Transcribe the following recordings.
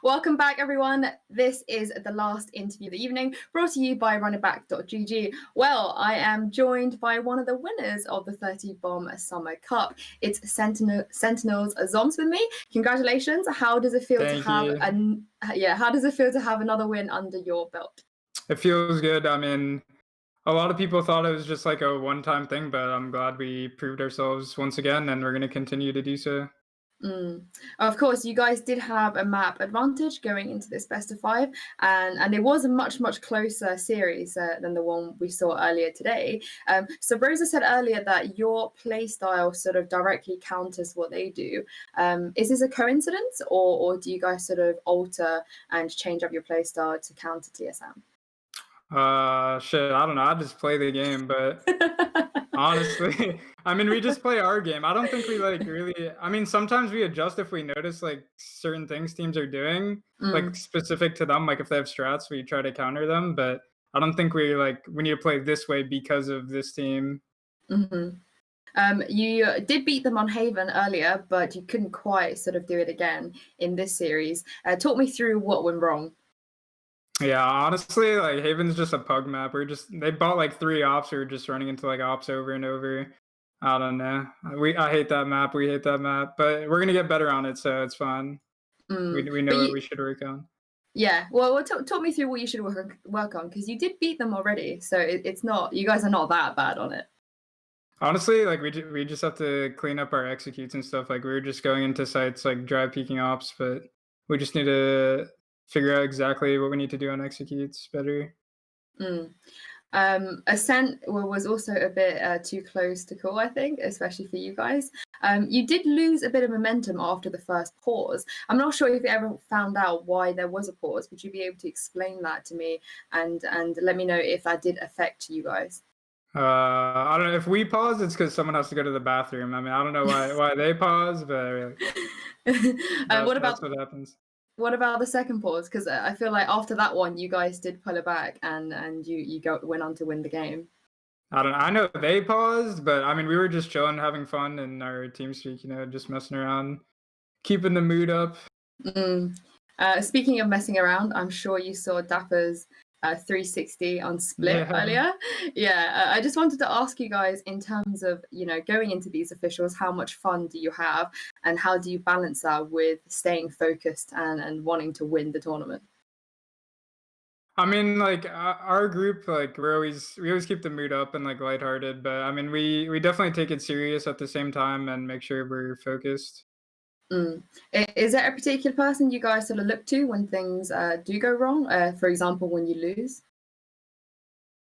Welcome back, everyone. This is the last interview of the evening, brought to you by runnerback.gg. Well, I am joined by one of the winners of the 30Bomb Summer Cup. It's Sentinels Zombs with me. Congratulations. How does it feel to have how does it feel to have another win under your belt? It feels good. I mean, a lot of people thought it was just like a one-time thing, but I'm glad we proved ourselves once again, and we're going to continue to do so. Of course, you guys did have a map advantage going into this best of 5, and it was a much closer series than the one we saw earlier today. So Rosa said earlier that your playstyle sort of directly counters what they do. Is this a coincidence, or do you guys sort of alter and change up your playstyle to counter TSM? Shit, I don't know. I just play the game, but honestly, I mean, we just play our game. I don't think we really. I mean, sometimes we adjust if we notice like certain things teams are doing, like specific to them. Like if they have strats, we try to counter them. But I don't think we need to play this way because of this team. You did beat them on Haven earlier, but you couldn't quite sort of do it again in this series. Talk me through what went wrong. Yeah, honestly, like Haven's just a pug map. They bought like 3 ops. We were just running into like ops over and over. I don't know. I hate that map. We hate that map, but we're gonna get better on it, so it's fine. We know what we should work on. Yeah, well, talk me through what you should work on, because you did beat them already, so it's not, you guys are not that bad on it. Honestly, like we just have to clean up our executes and stuff. Like we were just going into sites like dry peeking ops, but we just need to figure out exactly what we need to do on executes better. Ascent was also a bit too close to call, I think, especially for you guys. You did lose a bit of momentum after the first pause. I'm not sure if you ever found out why there was a pause. Would you be able to explain that to me and let me know if that did affect you guys? I don't know. If we pause, it's because someone has to go to the bathroom. I mean, I don't know why they pause, but that's what happens. What about the second pause? Because I feel like after that one, you guys did pull it back, and you went on to win the game. I don't know. I know they paused, but I mean, we were just chilling, having fun in our team speak, just messing around, keeping the mood up. Speaking of messing around, I'm sure you saw Dapper's 360 on Split earlier. Yeah, I just wanted to ask you guys, in terms of, going into these officials, how much fun do you have, and how do you balance that with staying focused and wanting to win the tournament? I mean, like our group, like we always keep the mood up and like lighthearted, but I mean, we definitely take it serious at the same time and make sure we're focused. Is there a particular person you guys sort of look to when things do go wrong? For example, when you lose?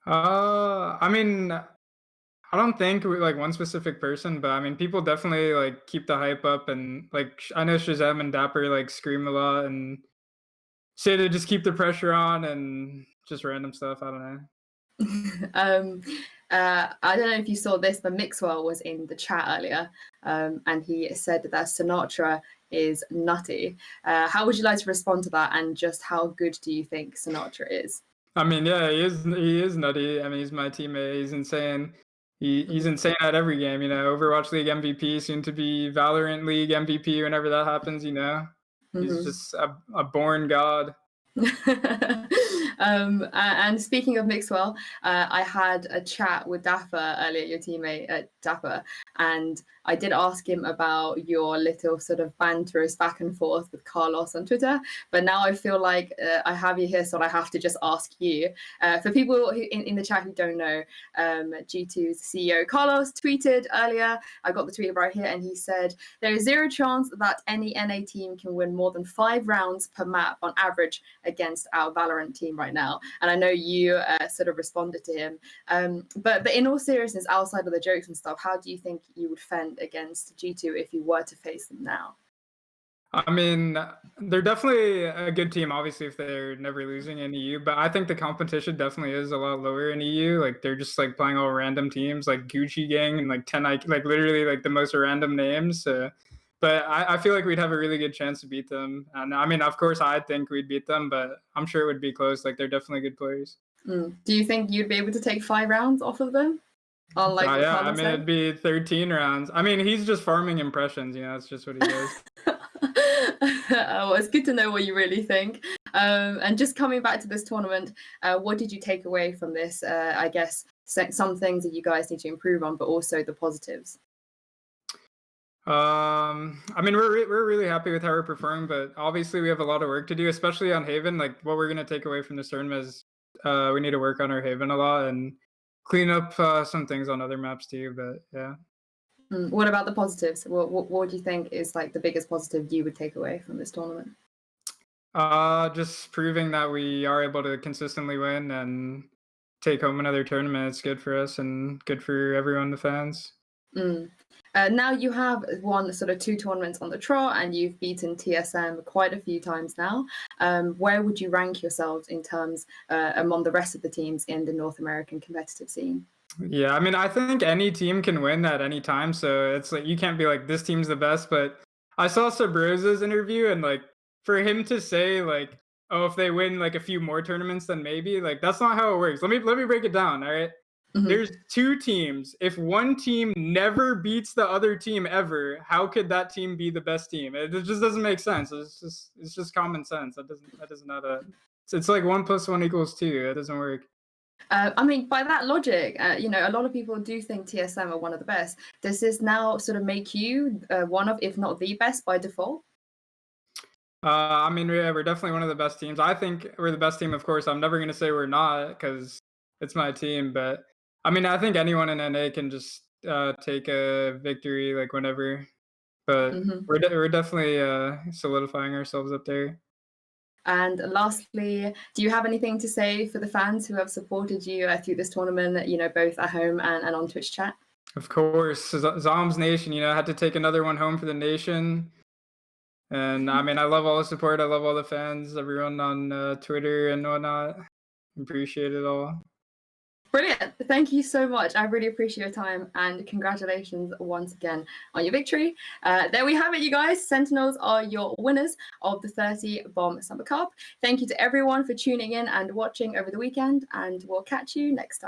I mean, I don't think we like one specific person, but I mean, people definitely like keep the hype up, and like I know Shazam and Dapper like scream a lot and say to just keep the pressure on and just random stuff. I don't know. I don't know if you saw this, but Mixwell was in the chat earlier, and he said that Sinatra is nutty. How would you like to respond to that, and just how good do you think Sinatra is? I mean, yeah, he is nutty. I mean, he's my teammate. He's insane. He's insane at every game. Overwatch League MVP, soon to be Valorant League MVP. Whenever that happens, he's just a born god. And speaking of Mixwell, I had a chat with Dapper earlier, your teammate Dapper, and I did ask him about your little sort of banterous back and forth with Carlos on Twitter, but now I feel like I have you here, so I have to just ask you. For people who in the chat who don't know, G2's CEO Carlos tweeted earlier, I got the tweet right here, and he said, "There is zero chance that any NA team can win more than 5 rounds per map on average against our Valorant team right now." And I know you sort of responded to him, but in all seriousness, outside of the jokes and stuff, how do you think you would fend against G2 if you were to face them now? I mean, they're definitely a good team, obviously, if they're never losing in EU, but I think the competition definitely is a lot lower in EU. Like, they're just, like, playing all random teams, like Gucci Gang and, like, 10, like, literally, like, the most random names. But I feel like we'd have a really good chance to beat them. And, I mean, of course, I think we'd beat them, but I'm sure it would be close. Like, they're definitely good players. Do you think you'd be able to take 5 rounds off of them? Yeah, I mean, it'd be 13 rounds. I mean, he's just farming impressions, that's just what he does. Well, it's good to know what you really think. And just coming back to this tournament, what did you take away from this? I guess some things that you guys need to improve on, but also the positives. I mean, we're really happy with how we're performing, but obviously we have a lot of work to do, especially on Haven. Like what we're gonna take away from this tournament is we need to work on our Haven a lot and clean up some things on other maps too. But yeah. What about the positives? What do you think is like the biggest positive you would take away from this tournament? Just proving that we are able to consistently win and take home another tournament. It's good for us and good for everyone, the fans. Mm. Now you have won sort of 2 tournaments on the trot, and you've beaten TSM quite a few times now. Where would you rank yourselves in terms among the rest of the teams in the North American competitive scene? Yeah, I mean, I think any team can win at any time, so it's like you can't be like this team's the best. But I saw Sabrosa's interview, and like for him to say like, oh, if they win like a few more tournaments, then maybe like that's not how it works. Let me break it down. All right. There's 2 teams. If one team never beats the other team ever, how could that team be the best team? It just doesn't make sense. It's just common sense. That doesn't add up. It's like 1 + 1 = 2. It doesn't work. I mean, by that logic, you know, a lot of people do think TSM are one of the best. Does this now sort of make you one of, if not the best by default? I mean, yeah, we're definitely one of the best teams. I think we're the best team, of course. I'm never gonna say we're not because it's my team, but I mean, I think anyone in NA can just take a victory like whenever. But Hmm. we're definitely solidifying ourselves up there. And lastly, do you have anything to say for the fans who have supported you through this tournament, you know, both at home and on Twitch chat? Of course, Zombs Nation. You know, I had to take another one home for the nation. And I mean, I love all the support. I love all the fans, everyone on Twitter and whatnot. Appreciate it all. Brilliant. Thank you so much. I really appreciate your time, and congratulations once again on your victory. There we have it, you guys. Sentinels are your winners of the 30Bomb Summer Cup. Thank you to everyone for tuning in and watching over the weekend, and we'll catch you next time.